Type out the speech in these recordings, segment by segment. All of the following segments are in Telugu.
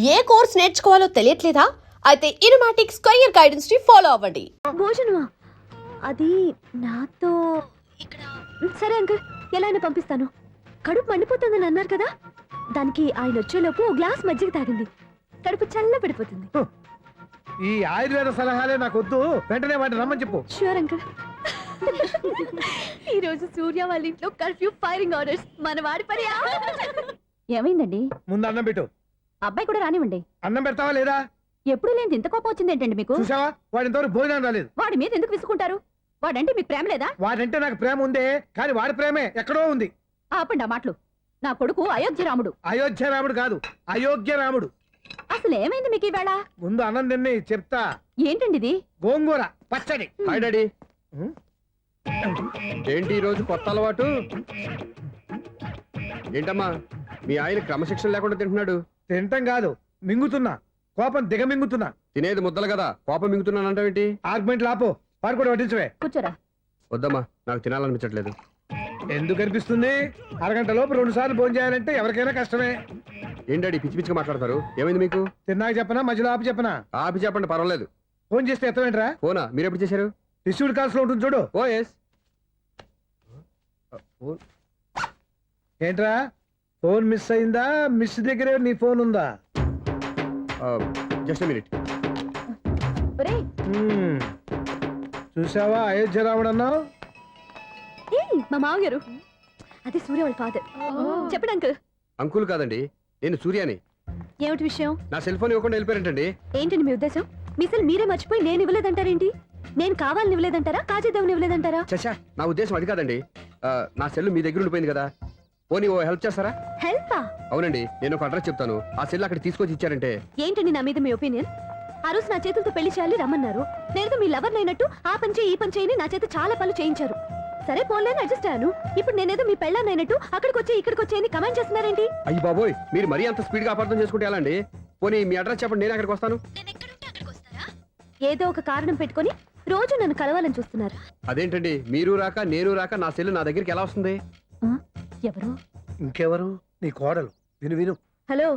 ఏ కోర్స్ నేర్చుకోవాలో తెలియట్లేదా? అయితే ఇనుమాటిక్ స్క్వేర్ గైడెన్స్ ని ఫాలో అవ్వండి. భోజనమా? అది నాతో ఇక్కడ. సరే అంకుల్, ఎలా అయినా పంపిస్తాను. కడుపు మండిపోతుందని అన్నారు కదా, దానికి ఆయన వచ్చేలోపు ఓ గ్లాస్ మజ్జిగ తాగింది, కడుపు చల్ల పడిపోతుంది. ఈ ఆయుర్వేద సలహాలే నాకు వద్దు, వెంటనే వాటిని రమ్మని చెప్పు. Sure uncle. ఈ రోజు సూర్య వాళ్ళ ఇంట్లో కర్ఫ్యూ ఫైరింగ్ ఆర్డర్స్. మన వాడి పని. ఏమైందండి? ముందు అన్నం పెట్టు. అబ్బాయి కూడా రానివ్వండి. అన్నం పెడతావా లేదా? ఎప్పుడు లేని ఇంత కోపం వచ్చింది ఏంటండి మీకు? చూసావా, వాడి ఇంతవరకు భోజనం రాలేదు. వాడి మీద ఎందుకు విసుకుంటారు? వాడంటే మీకు ప్రేమ లేదా? వాడంటే నాకు ప్రేమ ఉందే, కానీ వాడి ప్రేమే ఎక్కడో ఉంది. ఆపండి ఆ మాటలు. నా కొడుకు అయోధ్య రాముడు. అయోధ్య రాముడు కాదు, అయోగ్య రాముడు. అసలు ఏమైంది మీకు ఈవేళ? ముందు అన్నం తిని చెప్తా. ఏంటండి ఇది? గోంగూర పచ్చడి. Hi daddy. ఏంటి ఈరోజు కొత్త అలవాటు? ఏంటమ్మా మీ ఆయన క్రమశిక్షణ లేకుండా తింటున్నాడు? తింటం కాదు, మింగుతున్నా. కోపం దిగమింగుతున్నా. తినేది ముద్దలు కదా, కోపం మింగుతున్నాను అంటావేంటి? ఆర్గ్యుమెంట్ లాపో, వాడు కూడా వడ్డించవే. కూర్చోరా. వద్దమ్మా, నాకు తినాలనిపించట్లేదు. ఎందుకు అనిపిస్తుంది? అరగంట లోపు 2 సార్లు భోజనం చేయాలంటే ఎవరికైనా కష్టమే. ఏం డాడీ పిచ్చి పిచ్చిగా మాట్లాడతారు? ఏమైంది మీకు? తిన్నాక చెప్పనా, మధ్యలో ఆపి చెప్పనా? ఆపి చెప్పండి, పర్వాలేదు. ఫోన్ చేస్తే ఎత్తవేంట్రా? ఫోనా? మీరు ఎప్పుడు చేశారు? రిసీవ్డ్ కాల్స్ లో ఉంటుంది చూడు. ఓ ఎస్. ఏంట్రా, ఫోన్ మిస్ అయిందా? మిస్ దగ్గరే నీ ఫోన్ ఉందా? Just minute. చూసావా, అయోధ్య రాముడు అన్నావు. మా మామగారు, అది సూర్య వాళ్ళ ఫాదర్. చెప్పండి అంకుల్. అంకుల్ కాదండి, నేను సూర్యాని. ఏమిటి విషయం? నా సెల్ ఫోన్ ఇవ్వకుండా వెళ్ళిపోయారంటండి. ఏంటండి మీ ఉద్దేశం? మీ సెల్ మీరే మర్చిపోయి నేను ఇవ్వలేదంటారేంటి? నేను కావాలని ఇవ్వలేదంటారా, కాజేద్దామని ఇవ్వలేదంటారా? చచ్చా, నా ఉద్దేశం అది కాదండి. నా సెల్ మీ దగ్గర ఉండిపోయింది కదా, పోనీ ఓ హెల్ప్ చేస్తారా? హెల్పా? అవునండి, నేను ఒక అడ్రస్ చెప్తాను, ఆ సెల్ అక్కడ తీసుకొచ్చి ఇచ్చారంటే. ఏంటండి నా మీద మీ ఒపీనియన్? ఆ రోజు నా చేతులతో పెళ్లి చేయాలి రమ్మన్నారు. నేను మీ లవర్ అయినట్టు ఆ పని చేయి ఈ పని చేయని నా చేత చాలా పనులు చేయించారు. సరే పోన్లేని అడ్జస్ట్ అయ్యాను. ఇప్పుడు నేనేదో మీ పెళ్ళాన్నైనట్టు అక్కడికి వచ్చి ఇక్కడికి వచ్చి కమెంట్ చేస్తున్నారేంటి? అయ్యి బాబోయ్, మీరు మరీ అంత స్పీడ్ గా అపార్థం చేసుకుంటే ఎలా అండి? పోనీ మీ అడ్రస్ చెప్పండి, నేను అక్కడికి వస్తాను. ఏదో ఒక కారణం పెట్టుకొని రోజు నన్ను కలవాలని చూస్తున్నారు. అదేంటండి, మీరు రాక నేను రాక నా సెల్ నా దగ్గరికి ఎలా వస్తుంది? ఎవరు? ఇంకెవరు? నీ కోడలు. విను విను. హలో,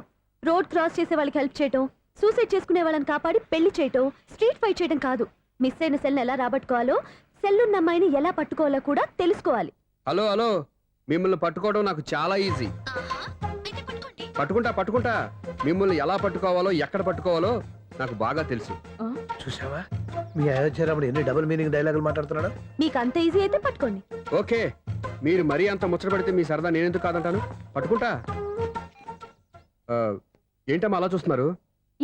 రోడ్ క్రాస్ చేసే వాళ్ళకి హెల్ప్ చేయటం, సూసైడ్ చేసుకునే వాళ్ళని కాపాడి పెళ్లి చేయటం, స్ట్రీట్ ఫైట్ చేయడం కాదు. మిస్ అయిన సెల్ ఎలా రాబట్టుకోవాలో, సెల్లున్న అమ్మాయిని ఎలా పట్టుకోవాలో కూడా తెలుసుకోవాలి. హలో హలో, మిమ్మల్ని పట్టుకోవడం నాకు చాలా ఈజీ. పట్టుకుంటా. మిమ్మల్ని ఎలా పట్టుకోవాలో, ఎక్కడ పట్టుకోవాలో నాకు బాగా తెలుసు. చూసావా, మీ అయోధ్య రాముడు ఎన్ని డబుల్ మీనింగ్ డైలాగులు మాట్లాడుతున్నాడు. మీకు అంత ఈజీ అయితే పట్టుకోండి. ఓకే, మీరు మరీ అంత ముచ్చట పెడితే మీ సరదా నేనెందుకు కాదంటాను. పట్టుకుంటా. ఏంటమ్మా అలా చూస్తున్నారు?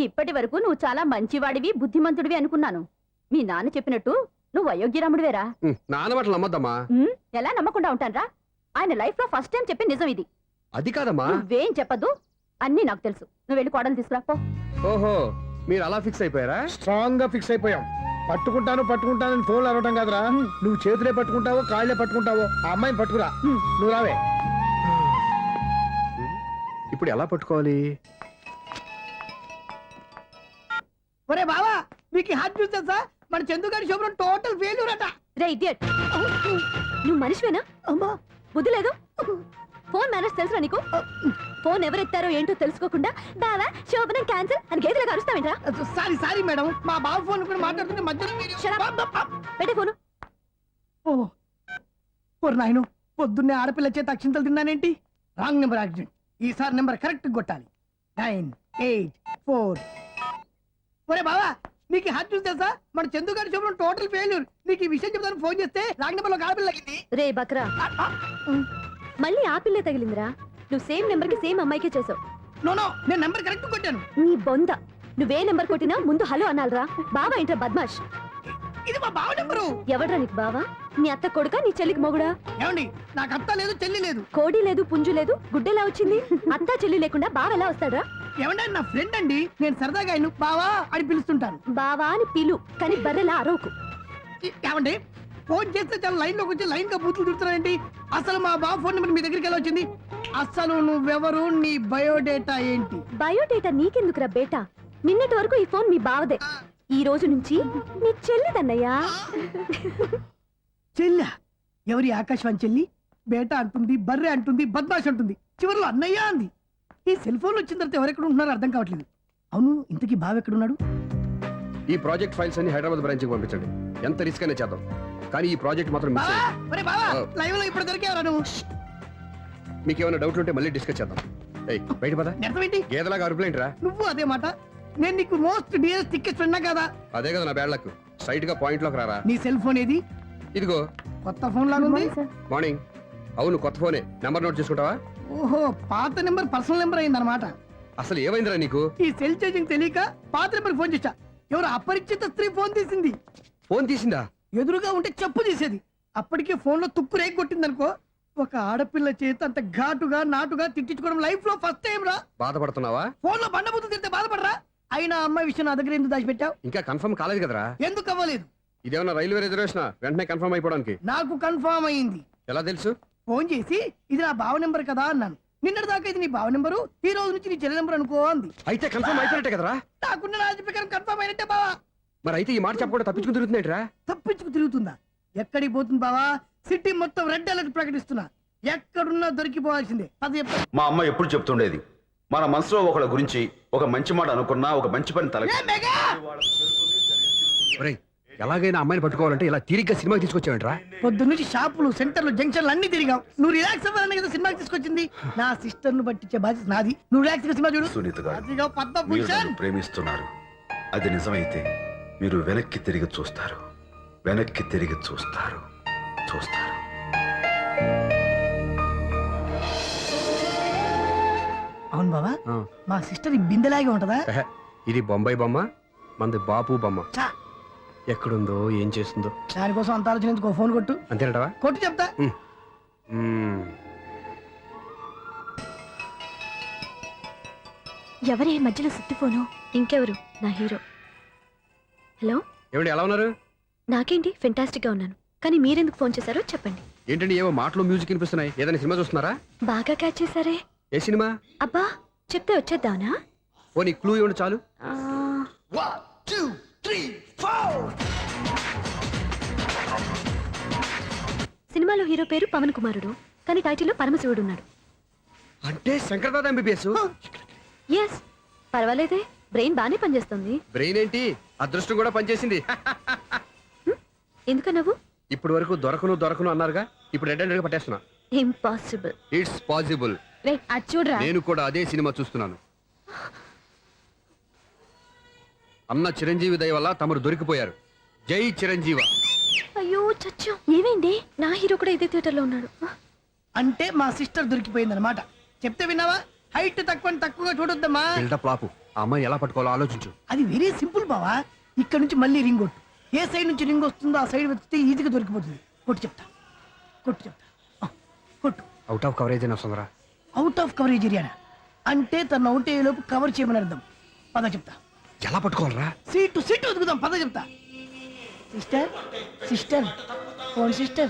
ఇప్పటి వరకు నువ్వు చాలా మంచివాడివి, బుద్ధిమంతుడివి అనుకున్నాను. మీ నాన్న చెప్పినట్టు నువ్వు అయోగ్యరాముడివేరా? నాన్న మాటలు నమ్మద్దమ్మా. ఎలా నమ్మకుండా ఉంటానరా? ఆయన లైఫ్ లో ఫస్ట్ టైం చెప్పిన నిజం ఇది. అది కాదమ్మా. నువ్వేం చెప్పదు, అన్ని నాకు తెలుసు. నువ్వు వెళ్ళి కోడలు తీసుకురాపో. ఓహో, మీరు అలా ఫిక్స్ అయిపోయారా? స్ట్రాంగ్ గా ఫిక్స్ అయిపోయాం. పట్టుకుంటానని ఫోన్లు అడగటం కాదురా. నువ్వు చేతులే పట్టుకుంటావో కాళ్ళే పట్టుకుంటావో ఆ అమ్మాయిని పట్టుకురా. నువ్వు రావే. ఇప్పుడు ఎలా పట్టుకోవాలి? ఒరే బావా, మీకు హాట్ న్యూస్ తెలుసా? మన చందుగారి శుభ్రం టోటల్ ఫెయిల్యూర్ అట. రే ఇడియట్, నువ్వు మనిషివేనా? అమ్మా, బుద్ధి లేదు. ఫోన్ మేనేజ్ తెలుసురా నీకు? ఫోన్ ఎవరెత్తారో ఏంటో తెలుసుకోకుండా బావా శోభనం క్యాన్సిల్ అని గేదెలకు అరుస్తావేంట్రా? సారీ మేడం, మా బావ ఫోన్ కూడా మాట్లాడుతుంటే మధ్యలో పెట్టే ఫోను. ఓ నాయను, పొద్దున్నే ఆడపిల్ల చేత అక్షింతలు తిన్నానేంటి? Wrong number accident. ఈసారి నెంబర్ కరెక్ట్ కొట్టాలి. 984. ఒరే బావా, నీకు హాట్ న్యూస్ తెలుసా? మన చందుగారి శుభ్రం టోటల్ ఫెయిల్యూర్. నీకు ఈ విషయం చెప్తాను ఫోన్ చేస్తే రాంగ్ నెంబర్ లో ఆడపిల్ల తగ్గింది. రే బక్రా, మళ్ళీ ఆ పిల్లే తగిలిందిరా. నువ్వు సేమ్ నెంబర్ కి సేమ్ అమ్మాయికే చేసావు. నో, నేను నెంబర్ కరెక్ట్ కొట్టాను. నీ బొంద, నువ్వే నెంబర్ కొట్టినా ముందు హలో అనాలరా. బావా ఏంట్రా బద్మాష్? ఇది మా బావ నెంబరు. ఎవడ్రా నీకు బావా? నీ అత్త కొడుకా, నీ చెల్లికి మొగుడా? ఏమండి, నాకు అత్త లేదు చెల్లి లేదు. కోడి లేదు పుంజు లేదు, గుడ్డెలా వచ్చింది? అత్త చెల్లి లేకుండా బావ ఎలా వస్తాడా? ఏమంటే నా ఫ్రెండ్ అండి, నేను సరదాగా ఆయన బావా అని పిలుస్తుంటాను. బావా అని పిలు, కానీ బర్రెలా అరవకు. ఏమండి, ఫోన్ చేస్తే చాలా లైన్ లోకి వచ్చి లైన్ గా బూతులు తిడుతున్నారండి. అసలు మా బావ ఫోన్ నెంబర్ మీ దగ్గరికి ఎలా వచ్చింది? అసలు నువ్వెవరు, నీ బయోడేటా ఏంటి? బయోడేటా నీకెందుకురా బేటా? నిన్నటి వరకు ఈ ఫోన్ మీ బావదే. ఈ రోజు నుంచి నీ చెల్లిదన్నయ్యా. చెల్లి? ఎవరి ఆకాశవాణి చెల్లి? బేటా అంటుంది, బర్రె అంటుంది, బద్మాష్ అంటుంది, చివరిలో అన్నయ్య అంది. ఈ సెల్ ఫోన్ వచ్చిన తర్వాత ఎవరెక్కడ ఉంటున్నారో అర్థం కావట్లేదు. అవును ఇంతకీ బావ ఎక్కడున్నాడు? ఈ ప్రాజెక్ట్ ఫైల్స్ అన్ని హైదరాబాద్ బ్రాంచ్కి పంపించండి. ఎంత రిస్క్ అయినా చేద్దాం, కానీ ఈ ప్రాజెక్ట్ మాత్రం మిస్ బావా అయ్యింది. ఒరే బావా ఆ. లైవ్ లో ఇప్పుడు దొరికేవరా నువ్వు? మీకు ఏమైనా డౌట్లు ఉంటే మళ్ళీ డిస్కస్ చేద్దాం. ఏయ్ బయట పద. నిజమేంటి? గేదలాగా అరుపులేంట్రా? నువ్వు అదే మాట. నేను నీకు మోస్ట్ డియరెస్ట్ టికెట్స్ విన్నా కదా. అదే కదా నా బ్యాడ్ లక్. స్ట్రైట్ గా పాయింట్ లోకి రారా. నీ సెల్ ఫోన్ ఏది? ఇదిగో కొత్త ఫోన్ లాగా ఉంది. మార్నింగ్. అవును కొత్త ఫోనే. నెంబర్ నోట్ చేసుకుంటావా? ఓహో పాత నెంబర్ పర్సనల్ నెంబర్ అయిందన్నమాట. అసలు ఏమైందిరా నీకు? ఈ సెల్ చేంజింగ్ తెలియక పాత నెంబర్ ఫోన్ చేశా. ఎవరు అపరిచిత స్త్రీ ఫోన్ తీసింది. ఫోన్ తీసిందా? ఎదురుగా ఉంటే చెప్పు తీసేది. అప్పటికే ఫోన్ లో తుక్కు రేగి కొట్టిందనుకో. ఒక ఆడపిల్ల చేత అంత ఘాటుగా నాటుగా తిట్టించుకోవడం లైఫ్ లో ఫస్ట్ టైం రా. బాధపడుతున్నావా? ఫోన్ లో బండబుద్ధి తిడితే బాధపడరా? అయినా అమ్మాయి విషయం నా దగ్గర ఎందుకు దాచిపెట్టావు? ఇంకా కన్ఫర్మ్ కాలేదు కదరా. ఎందుకు అవ్వలేదు? ఇదేమన్నా రైల్వే రిజర్వేషన్? వెంటనే కన్ఫర్మ్ అయిపోవడానికి. నాకు కన్ఫర్మ్ అయింది. ఎలా తెలుసు? ఫోన్ చేసి ఇది నా బావ నెంబర్ కదా అన్నాను. నిన్నటి దాకా ఇది నీ బావ నెంబరు, ఈ రోజు నుంచి నీ చెల్లి నెంబర్ అనుకో అంది. అయితే కన్ఫర్మ్ అయిపోయినట్టే కదరా. నాకున్న రాజు ప్రకారం కన్ఫర్మ్ అయినట్టే బావా. మరి అయితే ఈ మాట చెప్పకుండా తప్పించుకుని తిరుగుతున్నాయిట్రా? తప్పించుకు తిరుగుతుందా? ఎక్కడికి పోతుంది బావా? సిటీ మొత్తం రెడ్ అలర్ట్ ప్రకటిస్తున్నా. ఎక్కడున్నా దొరికిపోవాల్సిందే. అది చెప్ప- మా అమ్మ ఎప్పుడు చెప్తుండేది, మన మనసులో ఒకళ్ళ గురించి ఒక మంచి మాట అనుకున్నా ఒక మంచి పని తల ఏ మెగా! ఒరేయ్ ఎలాగైనా అమ్మాయిని పట్టుకోవాలంటే ఇలా తిరిగ్గా సినిమాకి తీసుకొచ్చావేంట్రా? పొద్దున్నుంచి షాపులు, సెంటర్లు, జంక్షన్లు అన్ని తిరిగాం. నువ్వు రిలాక్స్ అవ్వాలని కదా సినిమాకి తీసుకొచ్చింది. నా సిస్టర్ ను పట్టించే బాధ్యత నాది. నువ్వు రిలాక్స్ గా సినిమా చూడు. సునీత గారు, అదిగో మీరు పద్మభూషణ్. నన్ను ప్రేమిస్తున్నారు. అది నిజమైతే మీరు వెనక్కి తిరిగి చూస్తారు, వెనక్కి తిరిగి చూస్తారు, చూస్తారు. అవును బావా, ఆ. మా సిస్టర్ ఈ బిందెలాగే ఉంటదా? ఎహె, ఇది బొంబాయి బొమ్మ, మంది బాపు బొమ్మ. చా, ఎక్కడుందో ఏం చేస్తుందో. దానికోసం అంత ఆలోచన ఎందుకు? ఫోన్ కొట్టు. అంతేనటవా? కొట్టు చెప్తా. ఎవరే మధ్యలో సుత్తి ఫోను? ఇంకెవరు? నా హీరో. హలో, ఏమండి ఎలా ఉన్నారు? నాకేంటి ఫెంటాస్టిక్ గా ఉన్నాను, కానీ మీరెందుకు ఫోన్ చేశారో చెప్పండి. ఏంటండి ఏవో మాటలు మ్యూజిక్ వినిపిస్తున్నాయి. ఏదైనా సినిమా చూస్తున్నారా? బాగా క్యాచ్ చేశారే. ఏ సినిమా? అబ్బా, చెప్తే వచ్చేద్దానా? ఓ నీ క్లూ ఇవ్వండి చాలు. ఆ, 1 2 3 4. సినిమాలో హీరో పేరు పవన్ కుమారుడు, కానీ టైటిల్లో పరమశివుడు ఉన్నాడు. అంటే శంకర్దాద ఎంబీబీఎస్. ఎస్, పర్వాలేదే, బ్రెయిన్ బానే పనిచేస్తుంది. బ్రెయిన్ ఏంటి, అదృష్టం కూడా పనిచేసింది. ఎందుకన్నావు? ఇప్పటి వరకు దొరకను అన్నారుగా, ఇప్పుడు రెడ్ గా పట్టేస్తున్నా. ఇంపాసిబుల్. It's possible. అది చూడరా. నేను కూడా అదే సినిమా చూస్తున్నాను. అన్న చిరంజీవి దయ వల్ల తమరు దొరికిపోయారు. జై చిరంజీవ. అయ్యో చచ్చా, ఏమైంది? నా హీరో కూడా ఇదే థియేటర్ లో ఉన్నాడు. అంటే మా సిస్టర్ దొరికిపోయింది అనమాట. చెప్తే విన్నావా? హైట్ తక్కువగా చూడొద్దమ్మా. బిల్డప్ లాపు. ఆ అమ్మాయి ఎలా పట్టుకోవాలో ఆలోచించు. అది వెరీ సింపుల్ బావా. ఇక్కడ నుంచి మళ్ళీ రింగ్ కొట్టు. ఏ సైడ్ నుంచి రింగ్ వస్తుందో ఆ సైడ్ వెతికితే ఈజీగా దొరికిపోతుంది. కొట్టు చెప్తా. ఆ, కొట్టు. అవుట్ ఆఫ్ కవరేజ్ అని వస్తుందిరా. అవుట్ ఆఫ్ కవరేజ్ ఏరియా అంటే తను అవుట్ అయ్యే లోపు కవర్ చేయమని అర్థం. పద చెప్తా. ఎలా పట్టుకోవాలరా? సీటు వెతుకుదాం. పద చెప్తా. Sister phone sister.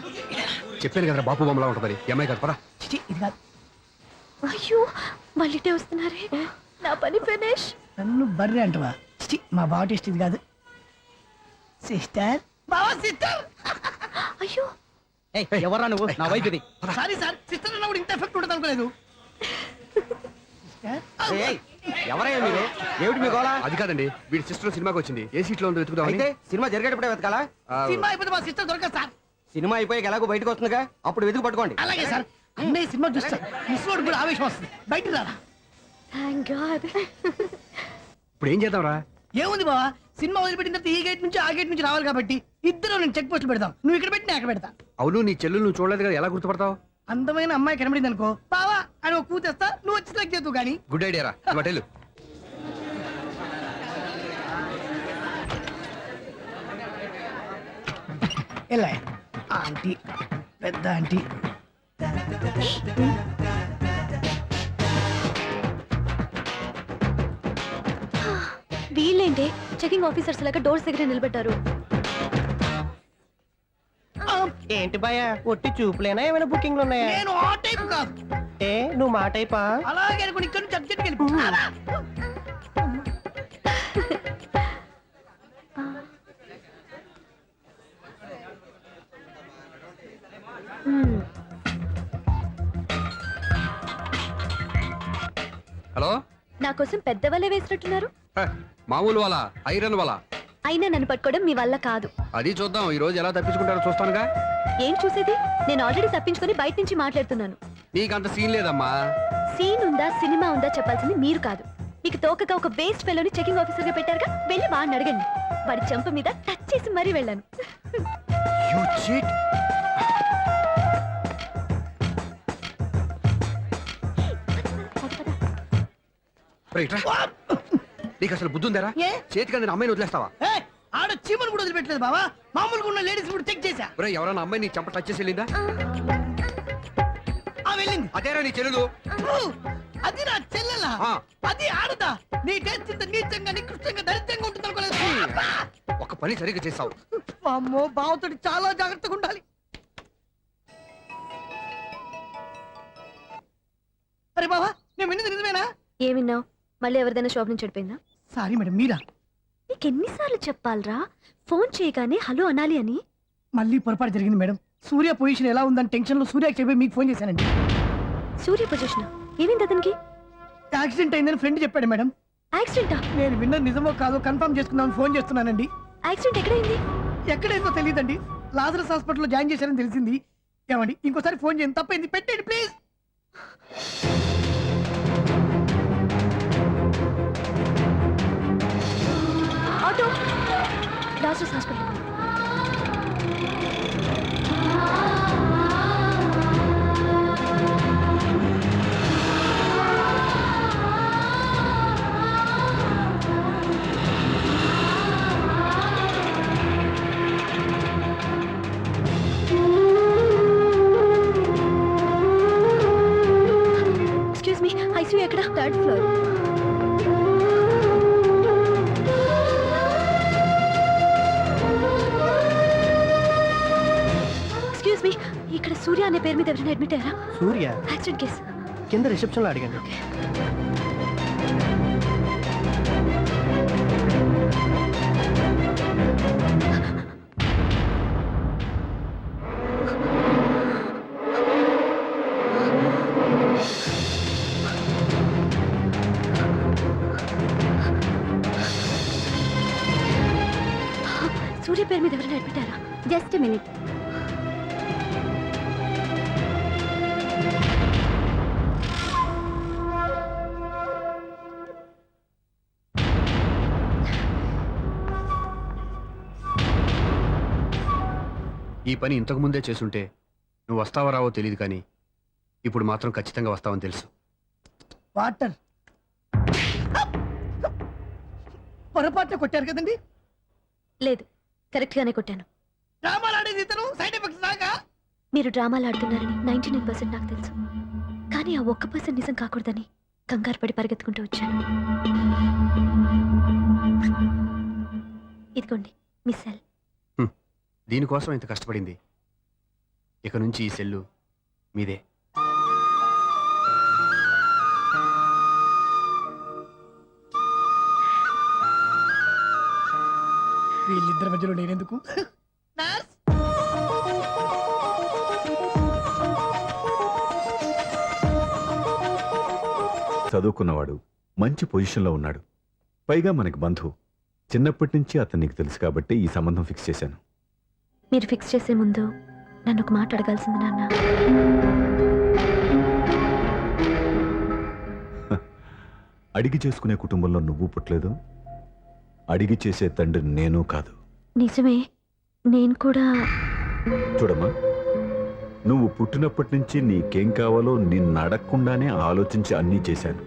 చెప్పాను కదరా బాపు బొమ్మలా ఉంటుందని. ఈ అమ్మాయి కాదు పరా. చిచి ఇది కాదు. అయ్యో, మళ్ళీటే వస్తున్నారే. నా పని ఫినిష్. నన్ను బర్రె అంటవా? చిచి మా బావ టేస్ట్ ఇది కాదు. సిస్టర్ బావా సిస్టర్. అయ్యో, ఎవరా నువ్వు? నా వైపు ఇది. సారీ సార్, సిస్టర్ అన్నప్పుడు ఇంత ఎఫెక్ట్ ఉంటుంది అనుకోలేదు. ఏయ్, ఎవరయ్యా మీరు? ఏమిటి మీ గోళ? అది కాదండి, వీడి సిస్టర్ సినిమాకి వచ్చింది. ఏ సీట్ లో ఉందో వెతుకుదామని. అయితే సినిమా జరిగేటప్పుడే వెతకాలా? ఆ, సినిమా అయిపోతే మా సిస్టర్ దొరకదు సార్. సినిమా అయిపోయాక ఎలాగో బయటకు వస్తుందిగా, అప్పుడు వెతుకు పట్టుకోండి. అలాగే సార్. అన్నయ్య సినిమా చూస్తారు. మిస్లోడ్ కూడా ఆవేశం వస్తుంది. బయట రారా. Thank God. ఇప్పుడు ఏం చేద్దాంరా? ఏముంది బావా, సినిమా వదిలిపెట్టిన తర్వాత ఈ గేట్ నుంచి ఆ గేట్ నుంచి రావాలి కాబట్టి ఇద్దరు నేను చెక్ పోస్ట్ పెడతాం. నువ్వు ఇక్కడ పెట్టి నేను అక్కడ పెడతా. అవును నీ చెల్లెలు నువ్వు చూడలేదు కదా, ఎలా గుర్తుపడతావు? అందమైన అమ్మాయి కనబడింది అనుకో, బావా అని ఒక కూతేస్తా. నువ్వు వచ్చి సెలెక్ట్ చేద్దు కానీ. గుడ్ ఐడియా రా. హోటల్ ఎలా ఆంటీ, పెద్ద ఆంటీ. వీళ్ళేంటి చెకింగ్ ఆఫీసర్స్ లాగా డోర్స్ దగ్గర నిలబెట్టారు. ఏంటి భయ, ఒట్టి చూపులేనా ఏమైనా బుకింగ్లు ఉన్నాయా? నేను ఆ టైప్ కాదు. ఏ నువ్వు మా టైపా? అలాగే అనుకుని ఇక్కడ నుంచి అర్జెంట్కి వెళ్ళిపో. అలా. హలో నా కోసం పెద్ద వలే వేసినట్టున్నారు. హ, మామూలు వాళ్ళ ఐరన్ వాళ్ళ. అయినా నన్ను పట్టుకోవడం మీ వల్ల కాదు. అది చూద్దాం ఈ రోజు ఎలా తప్పించుకుంటారో చూస్తానుగా. ఏం చూసేది? నేను ఆల్రెడీ తప్పించుకొని బయట నుంచి మాట్లాడుతున్నాను. నీకంత సీన్ లేదమ్మా. సీన్ ఉందా సినిమా ఉందా చెప్పాల్సింది మీరు కాదు. మీకు తోకగా ఒక వేస్ట్ ఫెలోని చెకింగ్ ఆఫీసర్ గా పెట్టారుగా, వెళ్ళి వాడిని అడగండి. వాడి చెంప మీద టచ్ చేసి మరీ వెళ్ళాను. You cheat. రైట్ రా. నీకు అసలు బుద్ధి ఉందారా? ఏ? చేతికి అందిన అమ్మాయిని వదిలేస్తావా? ఏయ్, ఆడ చీమను కూడా వదిలిపెట్టలేదు బావా. మామూలుగా ఉన్న లేడీస్ కూడా చెక్ చేశా. ఒరే ఎవరైనా అమ్మాయి నీ చంప టచ్ చేసి వెళ్ళిందా? ఆ వెళ్ళింది. అదేరా నీ చెల్లెలు. ఓ, అది నా చెల్లెలా? ఆ. అది ఆడదా? నీ టేస్ట్ ఇంత నీచంగా నికృష్టంగా దరిద్రంగా ఉంటుంది అనుకోలేదు. ఒక పని సరిగ్గా చేస్తావు. అమ్మో, బావతోటి చాలా జాగ్రత్తగా ఉండాలి. అరే బావా, నేను విన్నది నిజమేనా? ఏమిన్నావు? మళ్ళీ ఎవరిదైనా షాప్ నుంచి చెడిపోయిందా? సారీ మేడం, మీరా? నీకెన్నిసార్లు చెప్పాలరా ఫోన్ చేయగానే హలో అనాలి అని? మళ్ళీ పొరపాటు జరిగింది మేడం. సూర్య పొజిషన్ ఎలా ఉందని టెన్షన్ లో సూర్యకి చెప్పి మీకు ఫోన్ చేశానండి. సూర్య పొజిషన్ ఏమైంది అతనికి? యాక్సిడెంట్ అయిందని ఫ్రెండ్ చెప్పాడు మేడం. యాక్సిడెంటా? నేను విన్నది నిజమో కాదో కన్ఫర్మ్ చేసుకుందామని ఫోన్ చేస్తున్నానండి. యాక్సిడెంట్ ఎక్కడైంది? ఎక్కడైందో తెలియదండి. లాజరస్ హాస్పిటల్లో జాయిన్ చేశారని తెలిసింది. ఏమండి, ఇంకోసారి ఫోన్ చేయండి. తప్పైంది, పెట్టండి please. Auto Lazarus hospital. Excuse me, ICU ఎక్కడ? Third floor. ఎక్స్క్యూజ్ మీ, ఇక్కడ సూర్య అనే పేరు మీద ఎవరైనా అడ్మిట్ అయ్యారా? Surya accident case. కింద రిసెప్షన్ లో అడిగండి. సూర్య పేరు మీద ఎవరైనా అడ్మిట్ అయ్యారా? Just minute. ఈ పని ఇంతకు ముందే చేసుంటే నువ్వు వస్తావో రావో తెలియదు, కానీ ఇప్పుడు మాత్రం ఖచ్చితంగా వస్తావని తెలుసు. వాటర్ పొరపాటున కొట్టారు కదండి. లేదు, కరెక్ట్ గానే కొట్టాను. డ్రామాలు ఆడేది ఇతను, సైడ్ ఎఫెక్ట్స్ దాకా. మీరు డ్రామాలు ఆడుతున్నారని 99% నాకు తెలుసు. కానీ ఆ 1% నిజం కాకూడదని కంగారు పడి పరిగెత్తుకుంటూ వచ్చాను. ఇదిగోండి మీ సెల్. దీనికోసం ఇంత కష్టపడింది. ఇక నుంచి ఈ సెల్లు మీదే. వీళ్ళిద్దరి మధ్యలో నేనెందుకు? చదువుకున్నవాడు, మంచి పొజిషన్లో ఉన్నాడు, పైగా మనకి బంధువు. చిన్నప్పటి నుంచి అతను నీకు తెలుసు కాబట్టి ఈ సంబంధం ఫిక్స్ చేశాను. మీరు ఫిక్స్ చేసే ముందు నన్ను ఒక మాట అడగాల్సింది నాన్న. అడిగి చేసుకునే కుటుంబంలో నువ్వు పుట్టలేదు, అడిగి చేసే తండ్రి నేను కాదు. నిజమే, నేను కూడా. చూడమ్మా, నువ్వు పుట్టినప్పటి నుంచి నీకేం కావాలో నిన్ను అడగకుండానే ఆలోచించి అన్నీ చేశాను.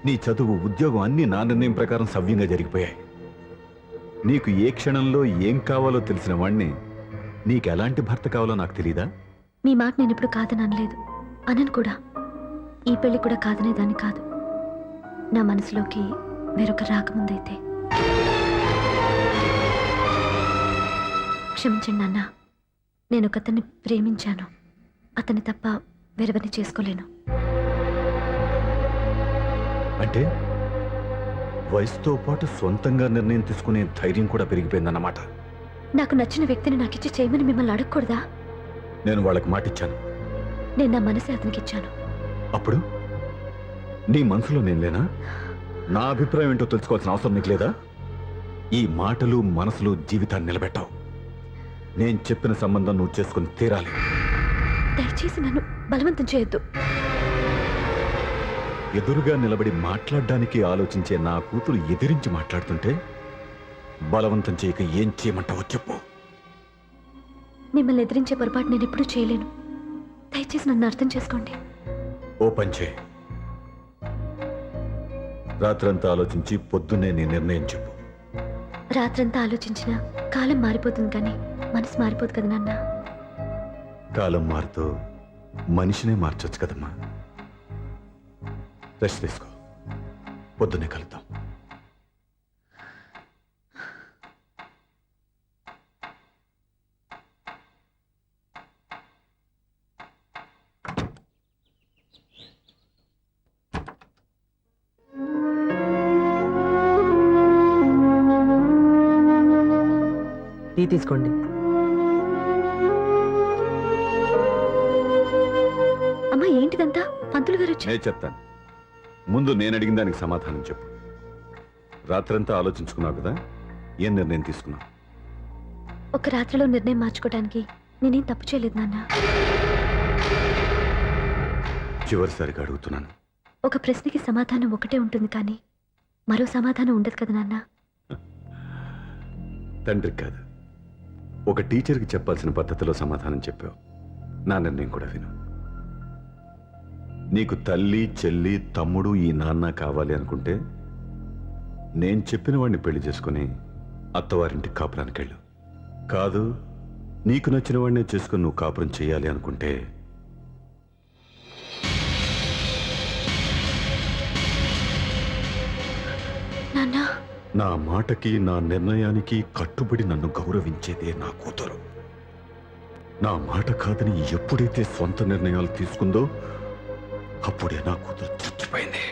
నీ చదువు, ఉద్యోగం అన్నీ నా నిర్ణయం ప్రకారం సవ్యంగా జరిగిపోయాయి. నీకు ఏ క్షణంలో ఏం కావాలో తెలిసిన వాణ్ణి నీకు ఎలాంటి భర్త కావాలో నాకు తెలీదా? మీ మాట నేను ఇప్పుడు కాదని అనలేదు, అనను కూడా. ఈ పెళ్లి కూడా కాదనేదాన్ని కాదు. నా మనసులోకి వేరొక రాకముందైతే. క్షమించండి నాన్న, నేను ఒకతన్ని ప్రేమించాను. అతన్ని తప్ప వేరెవరిని చేసుకోలేను. అంటే వయసుతో పాటు సొంతంగా నిర్ణయం తీసుకునే ధైర్యం కూడా పెరిగిపోయిందన్నమాట. నాకు నచ్చిన వ్యక్తిని నాకిచ్చి చేయమని మిమ్మల్ని అడగకూడదా? నేను వాళ్ళకి మాట ఇచ్చాను. నేను నా మనసే అతనికి ఇచ్చాను. అప్పుడు నీ మనసులో నేను లేనా? నా అభిప్రాయం ఏంటో తెలుసుకోవాల్సిన అవసరం నీకు లేదా? ఈ మాటలు మనసులు జీవితాన్ని నిలబెట్టావు. నేను చెప్పిన సంబంధం నువ్వు చేసుకుని తీరాలి. దయచేసి నన్ను బలవంతం చేయొద్దు. ఎదురుగా నిలబడి మాట్లాడడానికి ఆలోచించే నా కూతురు ఎదిరించి మాట్లాడుతుంటే బలవంతం చేయక ఏం చేయమంటావో చెప్పు. మిమ్మల్ని ఎదిరించే పొరపాటు నేను ఎప్పుడూ చేయలేను. దయచేసి నన్ను అర్థం చేసుకోండి. ఓ పంచే, రాత్రంతా ఆలోచించి పొద్దున్నే నీ నిర్ణయం చెప్పు. రాత్రంతా ఆలోచించిన కాలం మారిపోతుంది కానీ మనసు మారిపోదు కదా నాన్న. కాలం మారుతూ మనిషినే మార్చొచ్చు కదమ్మా. రెస్ట్ తీసుకో, పొద్దున్నే కలుద్దాం. టీ తీసుకోండి. అమ్మా ఏంటిదంతా? పంతులు గారు వచ్చి నేను చెప్తాను. ముందు నేను అడిగిన దానికి సమాధానం చెప్పు. రాత్రంతా ఆలోచించుకున్నావు కదా, ఏం నిర్ణయం తీసుకున్నావు? ఒక రాత్రిలో నిర్ణయం మార్చుకోవడానికి నేనేం తప్పు చేయలేదు నాన్న. చివరిసారిగా అడుగుతున్నాను. ఒక ప్రశ్నకి సమాధానం ఒకటే ఉంటుంది కానీ మరో సమాధానం ఉండదు కదా నాన్న. తండ్రికి కాదు, ఒక టీచర్కి చెప్పాల్సిన పద్ధతిలో సమాధానం చెప్పావు. నా నిర్ణయం కూడా విను. నీకు తల్లి, చెల్లి, తమ్ముడు, ఈ నాన్న కావాలి అనుకుంటే నేను చెప్పిన వాడిని పెళ్లి చేసుకుని అత్తవారింటికి కాపురానికి వెళ్ళు. కాదు, నీకు నచ్చిన వాడినే చేసుకుని నువ్వు కాపురం చేయాలి అనుకుంటే నాన్న నా మాటకి, నా నిర్ణయానికి కట్టుబడి నన్ను గౌరవించేదే నా కూతురు. నా మాట కాదని ఎప్పుడైతే సొంత నిర్ణయాలు తీసుకుందో అప్పుడే నా కూతురు చచ్చిపోయింది.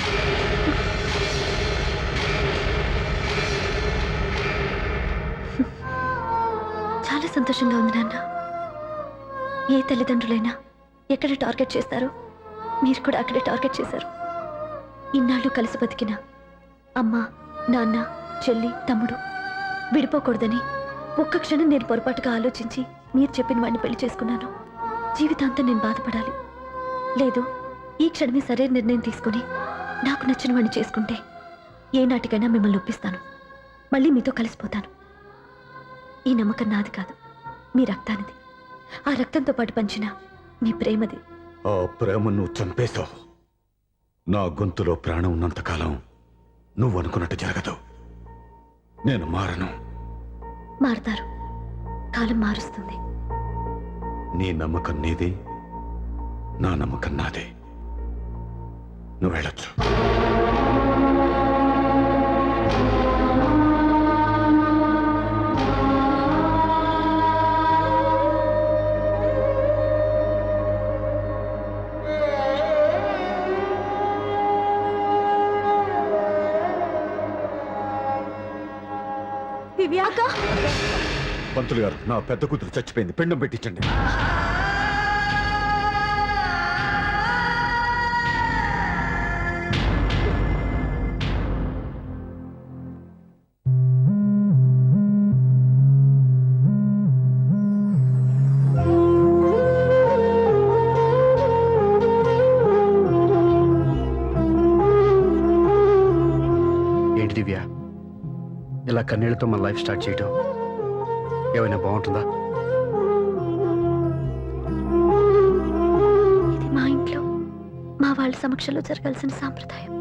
చాలా సంతోషంగా ఉంది నాన్న. ఏ తల్లిదండ్రులైనా ఎక్కడ టార్గెట్ చేస్తారో మీరు కూడా అక్కడే టార్గెట్ చేశారు. ఇన్నాళ్ళు కలిసి బతికిన అమ్మ, నాన్న, చెల్లి, తమ్ముడు విడిపోకూడదని ఒక్క క్షణం నేను పొరపాటుగా ఆలోచించి మీరు చెప్పిన వాడిని పెళ్లి చేసుకున్నాను. జీవితాంతం నేను బాధపడాలి. లేదు, ఈ క్షణమే సరైన నిర్ణయం తీసుకుని నాకు నచ్చిన వాడిని చేసుకుంటే ఏనాటికైనా మిమ్మల్ని ఒప్పిస్తాను. మళ్ళీ మీతో కలిసిపోతాను. ఈ నమ్మకం నాది కాదు, మీ రక్తానిది. ఆ రక్తంతో పాటు పంచిన మీ ప్రేమది. ఆ ప్రేమ నువ్వు చంపేశావు. నా గొంతులో ప్రాణం ఉన్నంతకాలం నువ్వు అనుకున్నట్టు జరగదు. నేను మారను. మారతారు, కాలం మారుస్తుంది. నీ నమ్మకం నీది, నా నమ్మకం నాదే. నువ్వు వెళ్ళొచ్చు. దివ్యాక పంతులు గారు, నా పెద్ద కూతురు చచ్చిపోయింది, పిండం పెట్టించండి. ఏంటి దివ్య, ఇలా కన్నీళ్లతో మన లైఫ్ స్టార్ట్ చేయటం ఏమైనా బాగుంటుందా? ఇది మా ఇంట్లో మా వాళ్ళ సమక్షంలో జరగాల్సిన సాంప్రదాయం.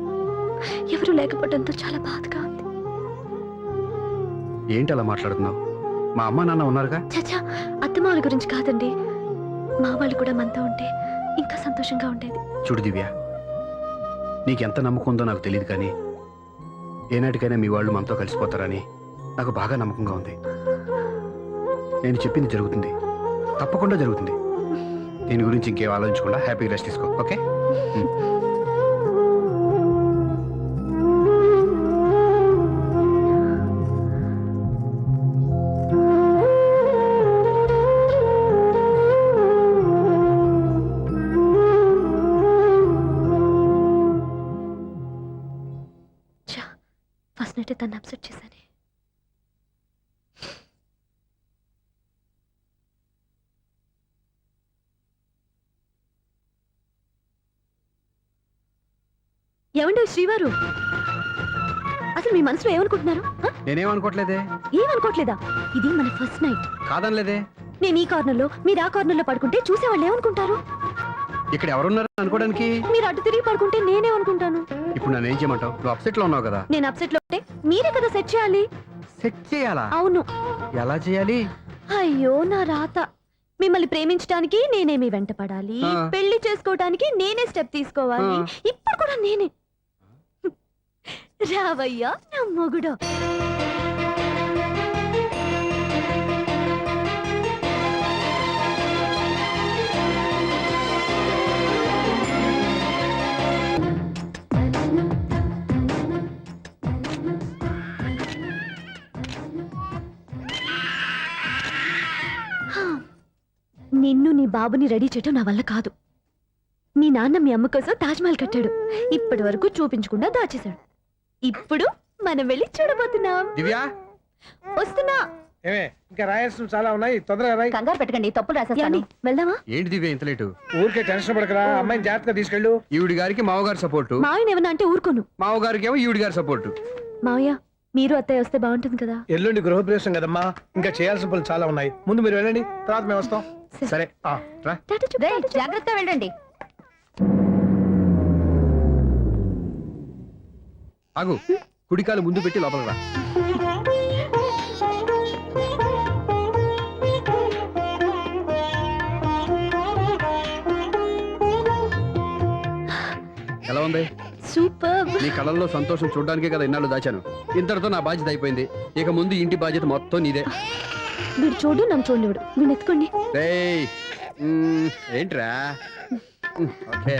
ఎవరు లేకపోవడంతో చాలా బాధగా ఉంది. ఏంటి అలా మాట్లాడుతున్నావు? మా అమ్మ నాన్న ఉన్నారుగా. చచ్చా, అత్తమావుల గురించి కాదండి. మా వాళ్ళు కూడా మనతో ఉంటే ఇంకా సంతోషంగా ఉండేది. చూడు దివ్య, నీకెంత నమ్మకం ఉందో నాకు తెలియదు కానీ ఏనాటికైనా మీ వాళ్ళు మనతో కలిసిపోతారని నాకు బాగా నమ్మకంగా ఉంది. నేను చెప్పింది జరుగుతుంది, తప్పకుండా జరుగుతుంది. దీని గురించి ఇంకేం ఆలోచించకుండా హ్యాపీగా రెస్ట్ తీసుకో, ఓకే? తను అప్సెట్ చేశాను. ఏమండి శ్రీవారు, అసలు మీ మనసులో ఏమనుకుంటున్నారు? నేనేమనుకోవట్లేదే. ఏమనుకోవట్లేదా? ఇది మన ఫస్ట్ నైట్. కాదనలేదే. నేను ఈ కార్నర్లో, మీరు ఆ కార్నర్లో పడుకుంటే చూసేవాళ్ళు ఏమనుకుంటారు? ఇక్కడ ఎవరున్నారు అనుకోవడానికి? మీరు అటు తిరిగి పడుకుంటే నేనేమనుకుంటాను? ఇప్పుడు నన్ను ఏం చేయమంటావు? నువ్వు అప్సెట్ లో ఉన్నావు కదా. నేను అప్సెట్ లో ఉంటే మీరే కదా సెట్ చేయాలి. సెట్ చేయాలా? అవును. ఎలా చేయాలి? అయ్యో నా రాత. మిమ్మల్ని ప్రేమించడానికి నేనే మీ వెంట పడాలి, ఆ. పెళ్లి చేసుకోవడానికి నేనే స్టెప్ తీసుకోవాలి. ఆ. ఇప్పుడు కూడా నేనే. రావయ్యా నా మొగుడు. నిన్ను నీ బాబుని రెడీ చేయటం నా వల్ల కాదు. నీ నాన్న మీ అమ్మ కోసం తాజ్మహల్ కట్టాడు, ఇప్పటి వరకు చూపించకుండా దాచేశాడు. ఇప్పుడు మనం వెళ్ళి చూడబోతున్నాం. దివ్యా, వస్తున్నా. ఏమే ఇంకా రాయాల్సిన చాలా ఉన్నాయి, తొందరగా రాయి. కంగారు పెట్టకండి, తప్పులు రాసేస్తాను. వెళ్దామా? ఏంటి దివ్య ఇంత లేటు? ఊరికే టెన్షన్ పడకరా, అమ్మాయిని జాగ్రత్తగా తీసుకెళ్ళు. ఈవిడి గారికి మావగారు సపోర్టు, మావయ్య ఏమన్నా అంటే ఊరుకోను. మావగారికి ఏమో ఈవిడి గారి సపోర్టు. మావయ్య మీరు అత్తయ్య వస్తే బాగుంటుంది కదా. ఎల్లుండి గృహప్రవేశం కదమ్మా, ఇంకా చేయాల్సిన పనులు చాలా ఉన్నాయి. ముందు మీరు వెళ్ళండి, తర్వాత మేము వస్తాం. సరే రా. జాగ్రత్త వెళ్ళండి. ఆగు, కుడికాలు ముందు పెట్టి లోపలికి రా. ఎలా ఉంది? సూపర్. నీ కళ్ళల్లో సంతోషం చూడడానికే కదా ఇన్నాళ్ళు దాచాను. ఇంతటితో నా బాధ్యత అయిపోయింది. ఇక ముందు ఇంటి బాధ్యత మొత్తం నీదే. మీరు చూడు, నన్ను చూడనివ్వడు. మీరు ఎత్తుకోండి. రేయ్, ఏంట్రా? ఓకే.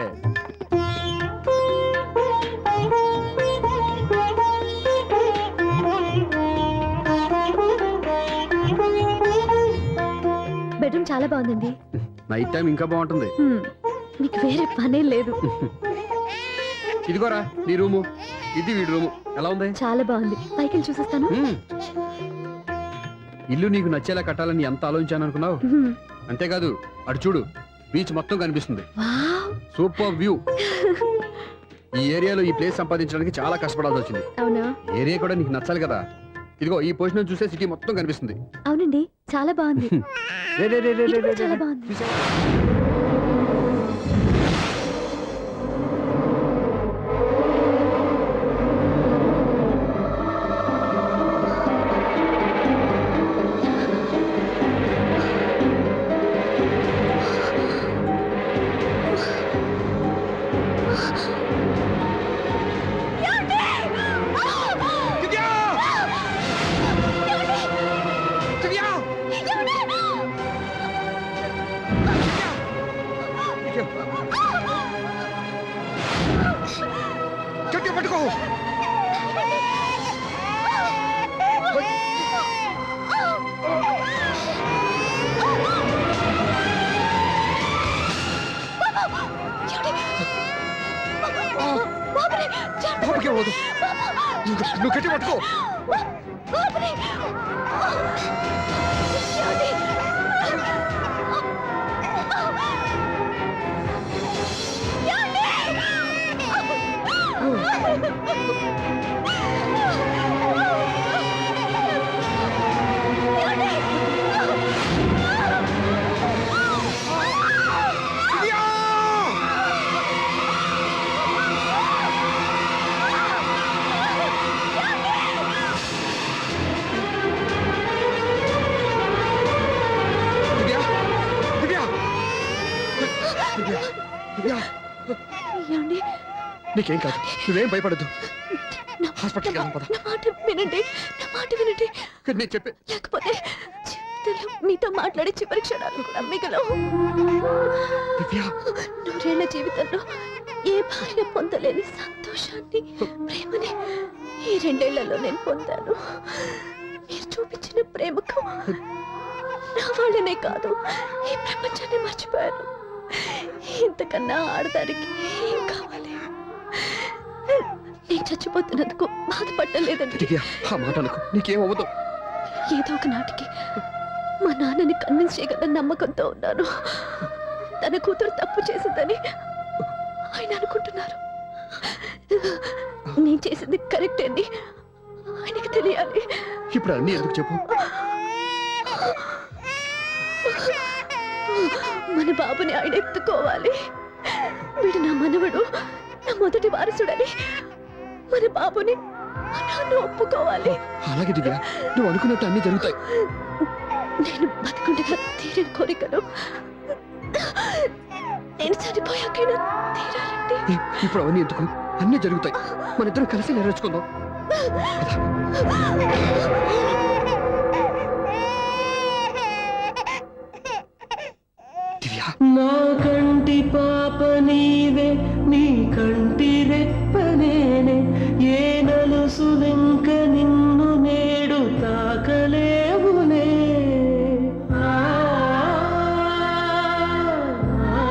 బెడ్రూమ్ చాలా బాగుందండి. నైట్ టైం ఇంకా బాగుంటుంది. మీకు వేరే పనే లేదు. ఇదిగోరా నీ రూము, ఇది వీడి రూము. ఎలా ఉంది? చాలా బాగుంది. పైకి వెళ్ళి చూసేస్తాను. ఇల్లు నీకు నచ్చేలా కట్టాలని ఎంత ఆలోచించాను అనుకున్నావు? అంతేకాదు, అటు చూడు, బీచ్ మొత్తం కనిపిస్తుంది. వావ్. Super view. ఈ ఏరియాలో ఈ ప్లేస్ సంపాదించడానికి చాలా కష్టపడాల్సి వచ్చింది. అవునా? ఏరియా కూడా నీకు నచ్చాలి కదా. ఇదిగో ఈ పొజిషన్ చూసే సిటీ మొత్తం కనిపిస్తుంది. అవునండి, చాలా బాగుంది. రే, రే, రే, రే, ఇది రే, కూడా రే, చాలా రే. బాగుంది. చూసావా? గట్టిగా పట్టుకో. బాబుకి పోదు. నువ్వు గట్టి పట్టుకో. ఏమండి? నీకేం కాదు, నువ్వేం భయపడద్దు. నా- హాస్పిటల్కి వెళ్దాం, పద. నా మాట వినండి, నా మాట వినండి. నేను చెప్పే లేకపోతే జీవితంలో మీతో మాట్లాడే చివరి క్షణాలు కూడా మిగలవు. దివ్య, నూరేళ్ల జీవితంలో ఏ భార్య పొందలేని సంతోషాన్ని, ప్రేమని ఈ 2 ఏళ్లలో నేను పొందాను. మీరు చూపించిన ప్రేమకు నా వాళ్ళనే కాదు, ఈ ప్రపంచాన్ని మర్చిపోయాను. ఇంతకన్నా ఆడదానికి ఏం కావాలి? నేను చచ్చిపోతున్నందుకు బాధపడలేదండి. దివ్య, ఆ మాట అనుకో, నీకేమవ్వదు. ఏదో ఒక నాటికి మా నాన్నని కన్విన్స్ చేయగల నమ్మకంతో ఉన్నాను. తన కూతురు తప్పు చేసిందని ఆయన అనుకుంటున్నారు. నేను చేసింది కరెక్ట్ అని ఆయనకి తెలియాలి. ఇప్పుడు అన్నీ ఎందుకు చెప్పు. మన బాబుని ఆయన ఎత్తుకోవాలి. వీడు నా మనవడు, నా మొదటి వారసుడని మన బాబుని మా నాన్న ఒప్పుకోవాలి. అలాగే దివ్య, నువ్వు అనుకున్నట్టు అన్నీ జరుగుతాయి. నేను బతుకుండగా తీరని కోరికలు నేను చనిపోయాకైనా తీరాలండి. ఇప్పుడు అవన్నీ ఎందుకు, అన్నీ జరుగుతాయి. మన ఇద్దరం కలిసి నెరవేర్చుకుందాం. దివ్య, నా కంటి పాప నీవే, నీ కంటి రెప్పనేనే, ఏ నలుసు వెంక నిన్ను నేడు తాకలేవులే. ఆ, ఆ,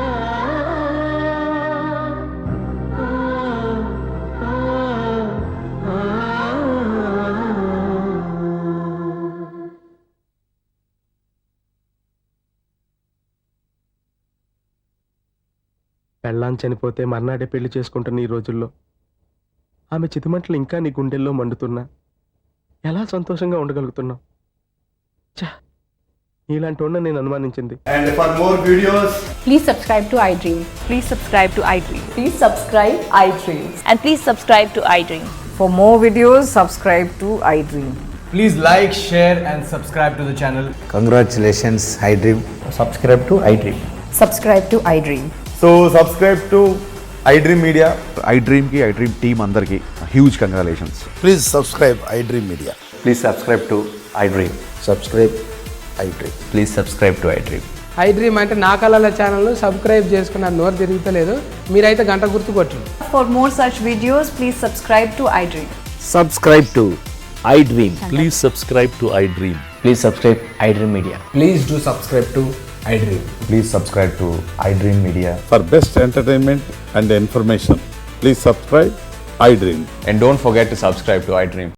ఆ, ఆ. పెళ్ళాం చనిపోతే మర్నాడే పెళ్లి చేసుకుంటున్న ఈ రోజుల్లో ఆమె చితిమంటలు ఇంకా నీ గుండెల్లో మండుతున్నా ఎలా సంతోషంగా ఉండగలుగుతున్నావు? ఛా, నీలాంటి వాడిని నేను అనుమానించింది. And for more videos, Please subscribe to iDream. Please subscribe to iDream. Please subscribe iDream. And please subscribe to iDream. For more videos, subscribe to iDream. please like, share, and subscribe to the channel. Congratulations, iDream. Subscribe to iDream. Subscribe to iDream. So subscribe to iDream Media. iDream కి iDream టీమ్ అందరికి huge congratulations. Please subscribe iDream Media. Please subscribe to iDream. Subscribe iDream. Please subscribe to iDream. iDream అంటే నా కళల ఛానల్ సబ్స్క్రైబ్ చేసుకున్న నోరు తిరుగుతలేదు. మీరైతే గంట గుర్తు కొట్టండి. For more such videos, please subscribe to iDream. Subscribe to iDream. Please subscribe to iDream. Please subscribe iDream Media. Please do subscribe to iDream. Please subscribe to iDream Media. For best entertainment and information, please subscribe iDream. And don't forget to subscribe to iDream.